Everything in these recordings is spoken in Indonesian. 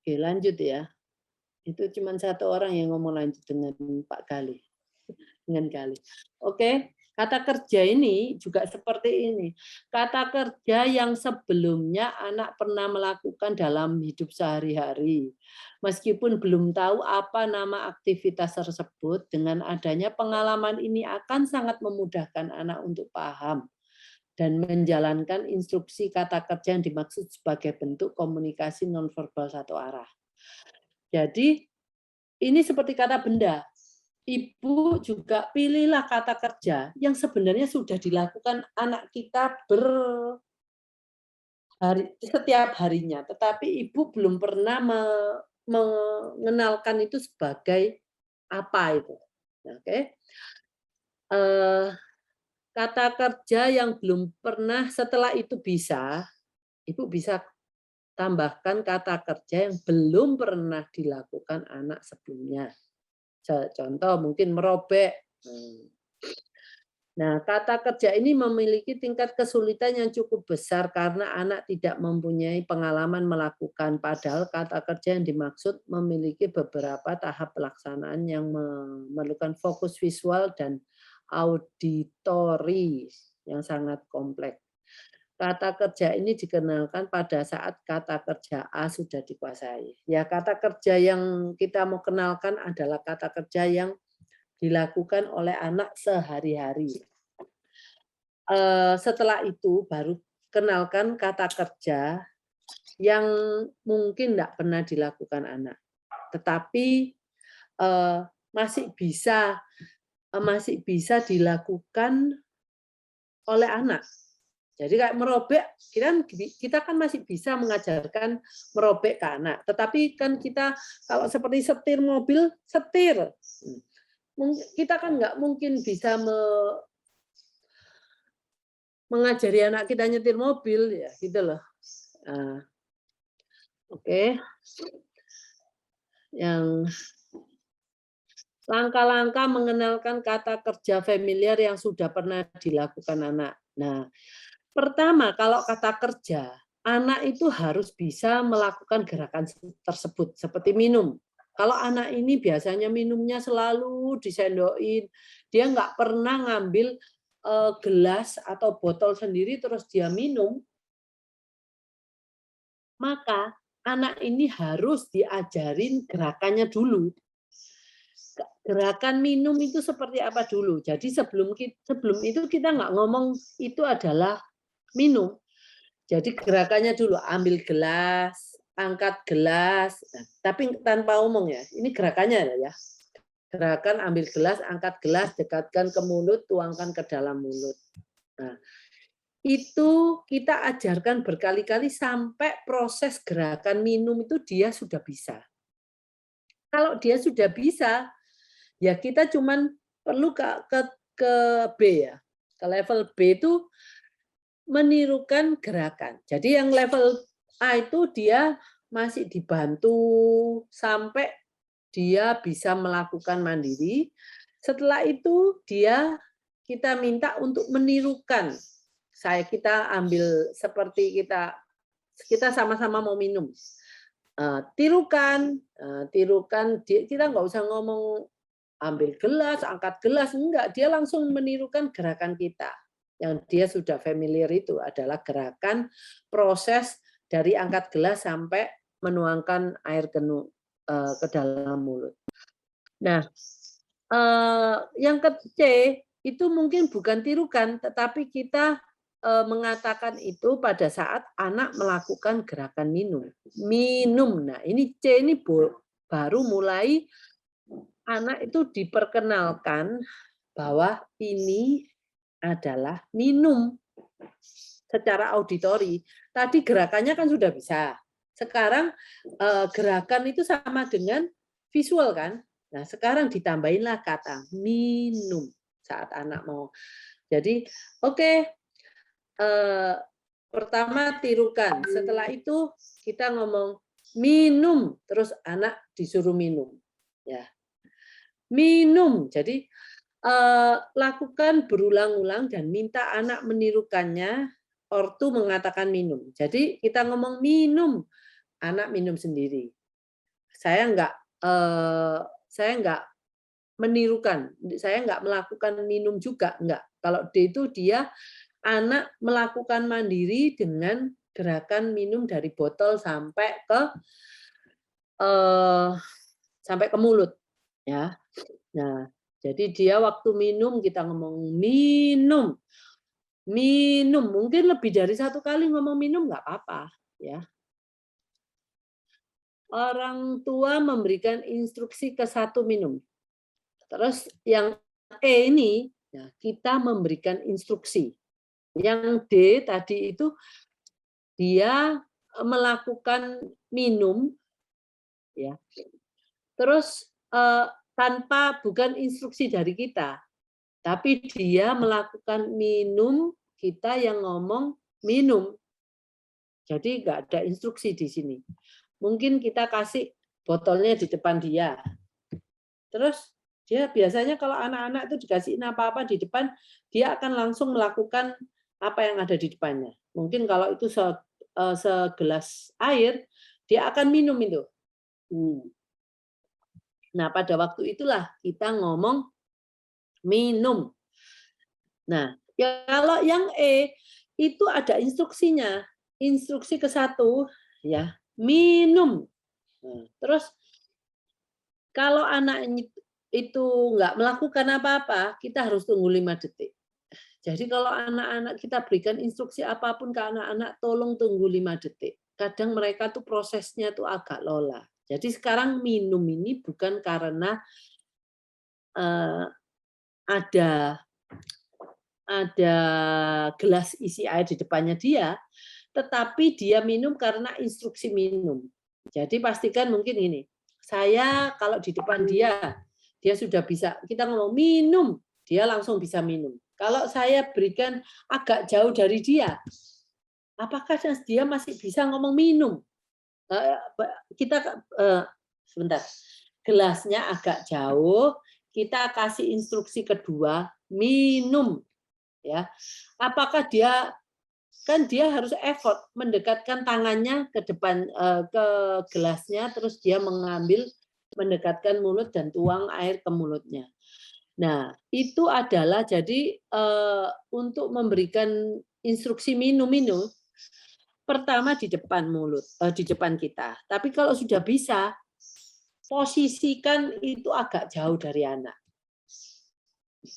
Oke, lanjut ya. Itu cuma satu orang yang ngomong lanjut dengan Pak Galih. Dengan Galih. Oke, kata kerja ini juga seperti ini. Kata kerja yang sebelumnya anak pernah melakukan dalam hidup sehari-hari. Meskipun belum tahu apa nama aktivitas tersebut, dengan adanya pengalaman ini akan sangat memudahkan anak untuk paham dan menjalankan instruksi kata kerja yang dimaksud sebagai bentuk komunikasi nonverbal satu arah. Jadi ini seperti kata benda. Ibu juga pilihlah kata kerja yang sebenarnya sudah dilakukan anak kita setiap harinya, tetapi ibu belum pernah mengenalkan itu sebagai apa itu. Oke. Kata kerja yang belum pernah setelah itu bisa, ibu bisa tambahkan kata kerja yang belum pernah dilakukan anak sebelumnya. Contoh mungkin merobek. Nah, kata kerja ini memiliki tingkat kesulitan yang cukup besar karena anak tidak mempunyai pengalaman melakukan, padahal kata kerja yang dimaksud memiliki beberapa tahap pelaksanaan yang memerlukan fokus visual dan auditori yang sangat kompleks. Kata kerja ini dikenalkan pada saat kata kerja A sudah dikuasai. Ya, kata kerja yang kita mau kenalkan adalah kata kerja yang dilakukan oleh anak sehari-hari. Setelah itu baru kenalkan kata kerja yang mungkin tidak pernah dilakukan anak, tetapi masih bisa dilakukan oleh anak. Jadi kayak merobek, kita kan masih bisa mengajarkan merobek ke anak. Tetapi kan kita kalau seperti setir mobil, setir. Kita kan nggak mungkin bisa mengajari anak kita nyetir mobil, ya gitu loh. Oke. Yang langkah-langkah mengenalkan kata kerja familiar yang sudah pernah dilakukan anak. Nah, pertama, kalau kata kerja, anak itu harus bisa melakukan gerakan tersebut, seperti minum. Kalau anak ini biasanya minumnya selalu disendokin, dia nggak pernah ngambil gelas atau botol sendiri terus dia minum, maka anak ini harus diajarin gerakannya dulu. Gerakan minum itu seperti apa dulu. Jadi sebelum itu kita nggak ngomong itu adalah minum. Jadi gerakannya dulu, ambil gelas, angkat gelas, tapi tanpa omong ya. Ini gerakannya ya. Gerakan ambil gelas, angkat gelas, dekatkan ke mulut, tuangkan ke dalam mulut. Nah, itu kita ajarkan berkali-kali sampai proses gerakan minum itu dia sudah bisa. Kalau dia sudah bisa, ya kita cuman perlu ke B ya. Ke level B itu menirukan gerakan. Jadi yang level A itu dia masih dibantu sampai dia bisa melakukan mandiri. Setelah itu kita minta untuk menirukan. Kita ambil seperti kita sama-sama mau minum. Tirukan, kita nggak usah ngomong ambil gelas, angkat gelas, enggak. Dia langsung menirukan gerakan kita. Yang dia sudah familiar itu adalah gerakan proses dari angkat gelas sampai menuangkan air ke dalam mulut. Nah, yang C itu mungkin bukan tirukan, tetapi kita mengatakan itu pada saat anak melakukan gerakan minum. Minum. Nah, ini C ini baru mulai anak itu diperkenalkan bahwa ini adalah minum secara auditori. Tadi gerakannya kan sudah bisa. Sekarang gerakan itu sama dengan visual kan. Nah, sekarang ditambahinlah kata minum saat anak mau. Jadi, oke. Pertama tirukan. Setelah itu kita ngomong minum, terus anak disuruh minum. Ya. Minum. Jadi lakukan berulang-ulang dan minta anak menirukannya, ortu mengatakan minum. Jadi kita ngomong minum, anak minum sendiri. saya nggak menirukan, saya nggak melakukan minum juga, enggak. Kalau D itu dia anak melakukan mandiri dengan gerakan minum dari botol eh, sampai ke mulut, ya. Nah, jadi dia waktu minum kita ngomong minum, minum. Mungkin lebih dari satu kali ngomong minum nggak apa-apa, ya. Orang tua memberikan instruksi ke satu minum. Terus yang E ini, ya, kita memberikan instruksi. Yang D tadi itu dia melakukan minum, ya. Terus tanpa bukan instruksi dari kita, tapi dia melakukan minum, kita yang ngomong minum. Jadi nggak ada instruksi di sini. Mungkin kita kasih botolnya di depan dia. Terus dia biasanya kalau anak-anak itu dikasihin apa-apa di depan, dia akan langsung melakukan apa yang ada di depannya. Mungkin kalau itu segelas air, dia akan minum itu. Nah, pada waktu itulah kita ngomong minum. Nah, ya kalau yang E itu ada instruksinya. Instruksi ke satu, ya, minum. Nah, terus kalau anak itu nggak melakukan apa-apa, kita harus tunggu 5 detik. Jadi kalau anak-anak kita berikan instruksi apapun ke anak-anak, tolong tunggu 5 detik. Kadang mereka tuh prosesnya tuh agak lola. Jadi sekarang minum ini bukan karena ada gelas isi air di depannya dia, tetapi dia minum karena instruksi minum. Jadi pastikan mungkin ini, saya kalau di depan dia sudah bisa, kita ngomong minum, dia langsung bisa minum. Kalau saya berikan agak jauh dari dia, apakah dia masih bisa ngomong minum? Kita sebentar, gelasnya agak jauh, kita kasih instruksi kedua, minum. Ya, apakah dia harus effort mendekatkan tangannya ke depan ke gelasnya, terus dia mendekatkan mulut dan tuang air ke mulutnya. Nah, itu adalah jadi untuk memberikan instruksi minum pertama di depan mulut, di depan kita. Tapi kalau sudah bisa, posisikan itu agak jauh dari anak.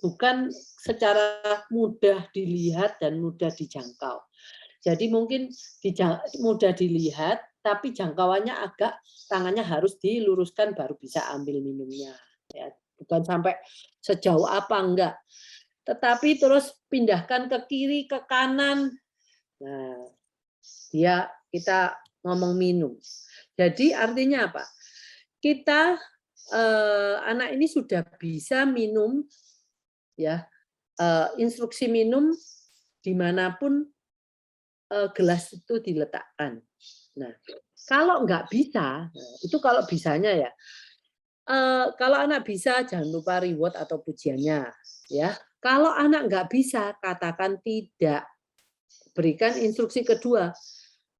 Bukan secara mudah dilihat dan mudah dijangkau. Jadi mungkin mudah dilihat, tapi jangkauannya agak tangannya harus diluruskan baru bisa ambil minumnya. Ya, bukan sampai sejauh apa enggak. Tetapi terus pindahkan ke kiri, ke kanan. Nah, kita ngomong minum. Jadi artinya apa? Kita anak ini sudah bisa minum, ya, instruksi minum dimanapun gelas itu diletakkan. Nah, kalau nggak bisa, itu kalau bisanya ya. Kalau anak bisa, jangan lupa reward atau pujiannya, ya. Kalau anak nggak bisa, katakan tidak. Berikan instruksi kedua,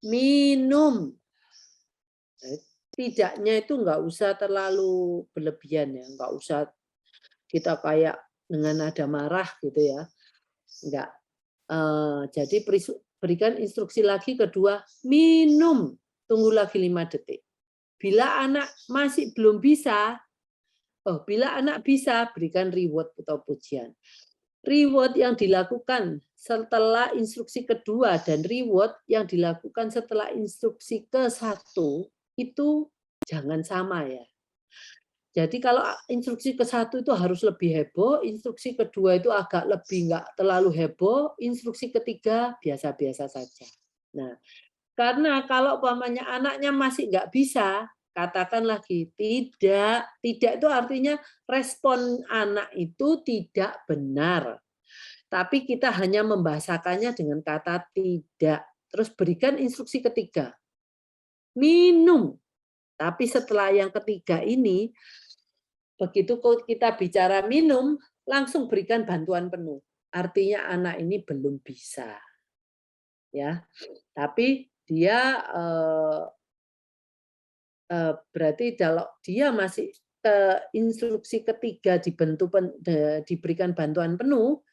minum. Tidaknya itu nggak usah terlalu berlebihan ya, nggak usah kita kayak dengan nada marah gitu ya, nggak. Jadi berikan instruksi lagi kedua, minum, tunggu lagi 5 detik. Bila anak masih belum bisa, bila anak bisa, berikan reward atau pujian. Reward yang dilakukan setelah instruksi kedua dan reward yang dilakukan setelah instruksi ke-1 itu jangan sama ya. Jadi kalau instruksi ke-1 itu harus lebih heboh, instruksi kedua itu agak lebih nggak terlalu heboh, instruksi ketiga biasa-biasa saja. Nah, karena kalau umpamanya anaknya masih nggak bisa, katakan lagi tidak. Tidak itu artinya respon anak itu tidak benar. Tapi kita hanya membahasakannya dengan kata tidak. Terus berikan instruksi ketiga. Minum. Tapi setelah yang ketiga ini, begitu kita bicara minum, langsung berikan bantuan penuh. Artinya anak ini belum bisa. Ya. Tapi dia berarti kalau dia masih instruksi ketiga diberikan bantuan penuh,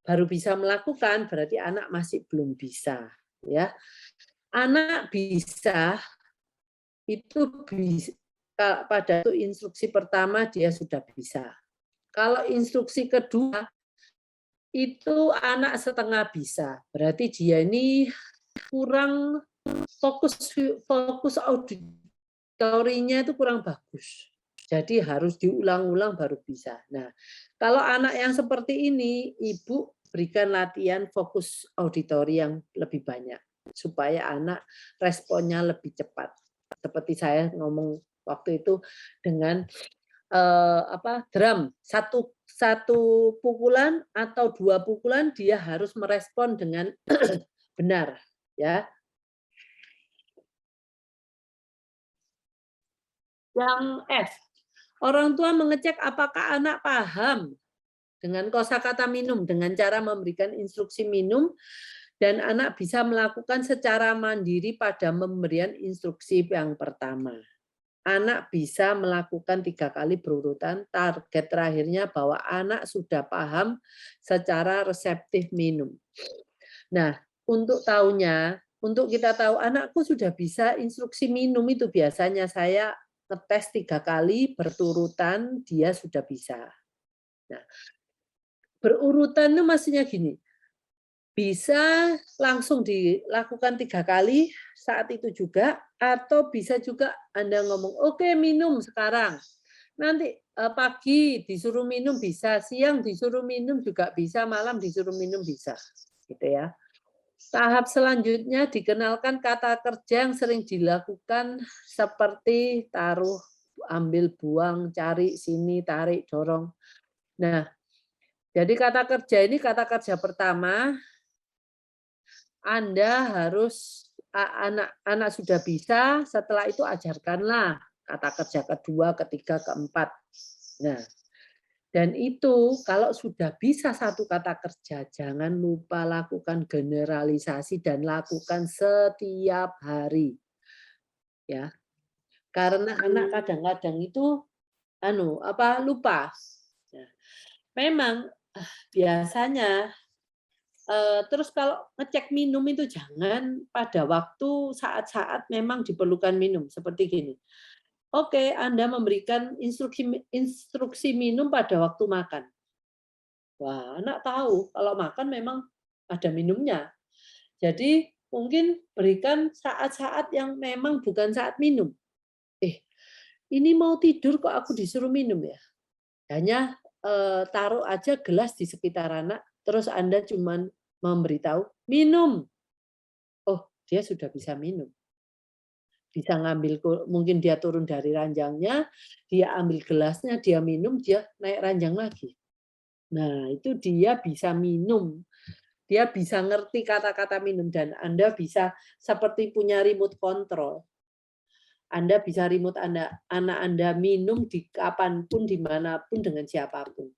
baru bisa melakukan, berarti anak masih belum bisa. Ya, anak bisa itu bisa pada instruksi pertama dia sudah bisa. Kalau instruksi kedua itu anak setengah bisa, berarti dia ini kurang fokus auditorinya itu kurang bagus. Jadi harus diulang-ulang baru bisa. Nah, kalau anak yang seperti ini, ibu berikan latihan fokus auditori yang lebih banyak supaya anak responnya lebih cepat. Seperti saya ngomong waktu itu dengan drum, satu pukulan atau 2 pukulan dia harus merespon dengan benar, ya. Yang F, orang tua mengecek apakah anak paham dengan kosakata minum dengan cara memberikan instruksi minum dan anak bisa melakukan secara mandiri pada pemberian instruksi yang pertama. Anak bisa melakukan 3 kali berurutan, target terakhirnya bahwa anak sudah paham secara reseptif minum. Nah, untuk tahunya, untuk kita tahu anakku sudah bisa instruksi minum itu biasanya saya ngetes 3 kali berurutan dia sudah bisa. Nah, berurutan itu maksudnya gini, bisa langsung dilakukan 3 kali saat itu juga, atau bisa juga Anda ngomong, "Oke, minum sekarang." Nanti, pagi disuruh minum bisa, siang disuruh minum juga bisa, malam disuruh minum bisa, gitu ya. Tahap selanjutnya dikenalkan kata kerja yang sering dilakukan seperti taruh, ambil, buang, cari, sini, tarik, dorong. Nah, jadi kata kerja ini kata kerja pertama, Anda harus anak sudah bisa, setelah itu ajarkanlah kata kerja kedua, ketiga, keempat. Nah, dan itu kalau sudah bisa satu kata kerja, jangan lupa lakukan generalisasi dan lakukan setiap hari. Ya. Karena anak kadang-kadang itu lupa. Nah, memang biasanya terus kalau ngecek minum itu jangan pada waktu saat-saat memang diperlukan minum seperti gini. Oke, Anda memberikan instruksi minum pada waktu makan. Wah, anak tahu kalau makan memang ada minumnya. Jadi mungkin berikan saat-saat yang memang bukan saat minum. Ini mau tidur kok aku disuruh minum ya? Hanya taruh aja gelas di sekitar anak, terus Anda cuman memberitahu, minum. Oh, dia sudah bisa minum. Bisa ngambil, mungkin dia turun dari ranjangnya, dia ambil gelasnya, dia minum, dia naik ranjang lagi. Nah, itu dia bisa minum. Dia bisa ngerti kata-kata minum dan Anda bisa seperti punya remote control. Anda bisa remote anak Anda minum di kapanpun, dimanapun, dengan siapapun.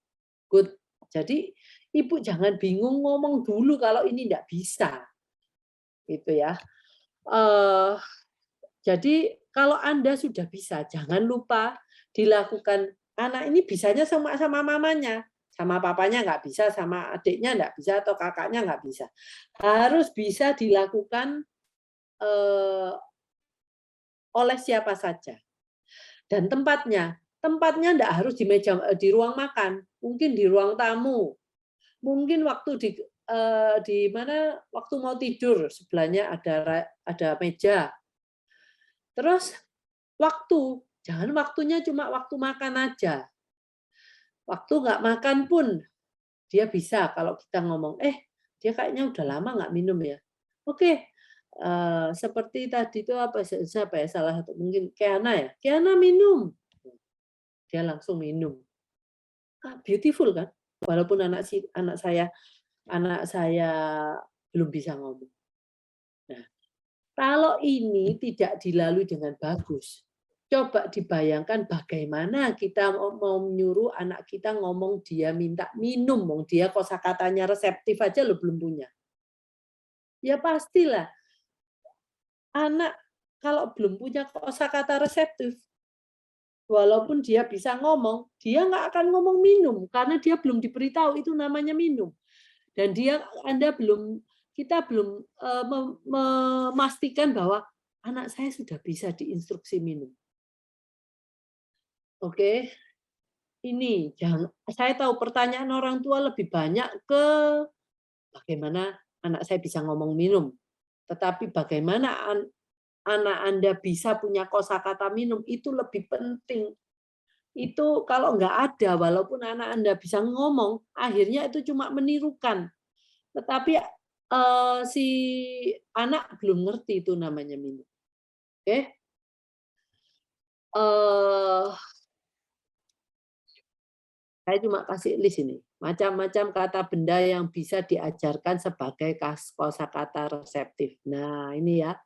Good. Jadi ibu jangan bingung ngomong dulu kalau ini tidak bisa, gitu ya. Jadi kalau Anda sudah bisa, jangan lupa dilakukan. Anak ini bisanya sama mamanya, sama papanya nggak bisa, sama adiknya nggak bisa, atau kakaknya nggak bisa. Harus bisa dilakukan oleh siapa saja. Dan tempatnya nggak harus di ruang makan, mungkin di ruang tamu, mungkin waktu di mana waktu mau tidur sebelahnya ada meja. Terus jangan waktunya cuma waktu makan aja. Waktu nggak makan pun dia bisa kalau kita ngomong, dia kayaknya udah lama nggak minum ya. Oke, seperti tadi itu siapa ya, salah satu mungkin Kiana ya. Kiana minum. Dia langsung minum. Beautiful kan? Walaupun anak saya belum bisa ngomong. Nah, kalau ini tidak dilalui dengan bagus, coba dibayangkan bagaimana kita mau menyuruh anak kita ngomong dia minta minum, dia kosakatanya reseptif aja lo belum punya. Ya pastilah. Anak kalau belum punya kosakata reseptif, walaupun dia bisa ngomong, dia nggak akan ngomong minum karena dia belum diberitahu itu namanya minum. Dan kita belum memastikan bahwa anak saya sudah bisa diinstruksi minum. Oke, ini saya tahu pertanyaan orang tua lebih banyak ke bagaimana anak saya bisa ngomong minum. Tetapi bagaimana anak Anda bisa punya kosakata minum itu lebih penting. Itu kalau nggak ada, walaupun anak Anda bisa ngomong, akhirnya itu cuma menirukan. Tetapi si anak belum ngerti itu namanya minum. Oke? Eh, saya cuma kasih list ini. Macam-macam kata benda yang bisa diajarkan sebagai kosakata reseptif. Nah, ini ya.